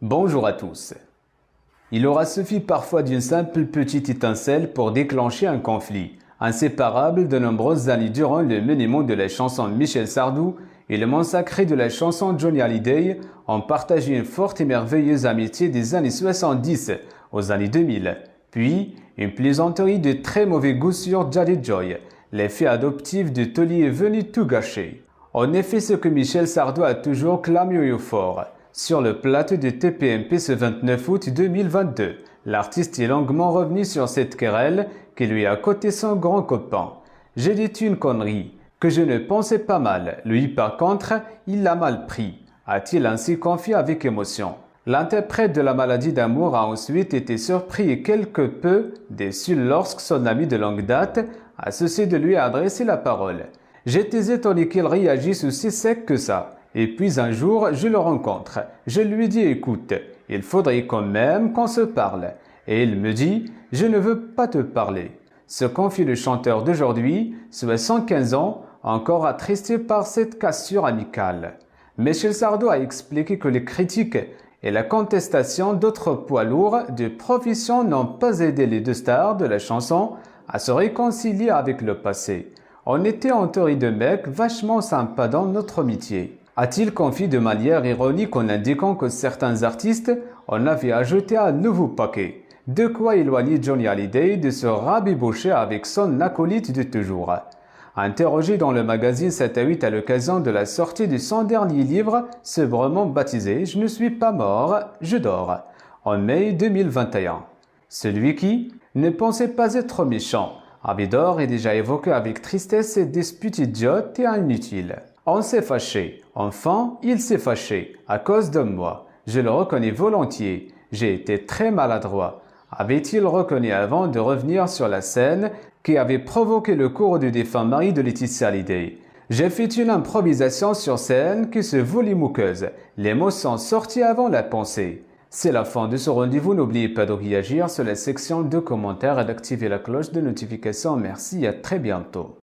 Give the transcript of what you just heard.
Bonjour à tous. Il aura suffi parfois d'une simple petite étincelle pour déclencher un conflit, inséparable de nombreuses années durant le menement de la chanson Michel Sardou et le monde sacré de la chanson Johnny Hallyday ont partagé une forte et merveilleuse amitié des années 70 aux années 2000, puis une plaisanterie de très mauvais goût sur Jady Joy. L'effet adoptif de Tolly est venu tout gâcher. En effet, ce que Michel Sardou a toujours clamé au fort. Sur le plateau de TPMP ce 29 août 2022, l'artiste est longuement revenu sur cette querelle qui lui a coûté son grand copain. J'ai dit une connerie, que je ne pensais pas mal. Lui, par contre, il l'a mal pris, a-t-il ainsi confié avec émotion. L'interprète de la maladie d'amour a ensuite été surpris et quelque peu déçu lorsque son ami de longue date a cessé de lui adresser la parole. J'étais étonné qu'il réagisse aussi sec que ça. Et puis un jour, je le rencontre. Je lui dis « Écoute, il faudrait quand même qu'on se parle. » Et il me dit « Je ne veux pas te parler. » Se confie le chanteur d'aujourd'hui, 75 ans, encore attristé par cette cassure amicale. Michel Sardou a expliqué que les critiques et la contestation d'autres poids lourds de profession n'ont pas aidé les deux stars de la chanson à se réconcilier avec le passé. On était entouré de mecs vachement sympas dans notre métier. A-t-il confié de manière ironique en indiquant que certains artistes en avaient ajouté un nouveau paquet. De quoi éloigner Johnny Hallyday de se rabibocher avec son acolyte de toujours. Interrogé dans le magazine 7 à 8 à l'occasion de la sortie de son dernier livre, sobrement baptisé « Je ne suis pas mort, je dors », en mai 2021. Celui qui ne pensait pas être méchant avait d'or et déjà évoqué avec tristesse ces disputes idiotes et inutiles. On s'est fâché. Enfin, il s'est fâché à cause de moi. Je le reconnais volontiers. J'ai été très maladroit. Avait-il reconnu avant de revenir sur la scène qui avait provoqué le cours du défunt mari de Laetitia Hallyday. J'ai fait une improvisation sur scène qui se voulait moqueuse. Les mots sont sortis avant la pensée. C'est la fin de ce rendez-vous. N'oubliez pas de réagir sur la section de commentaires et d'activer la cloche de notification. Merci et à très bientôt.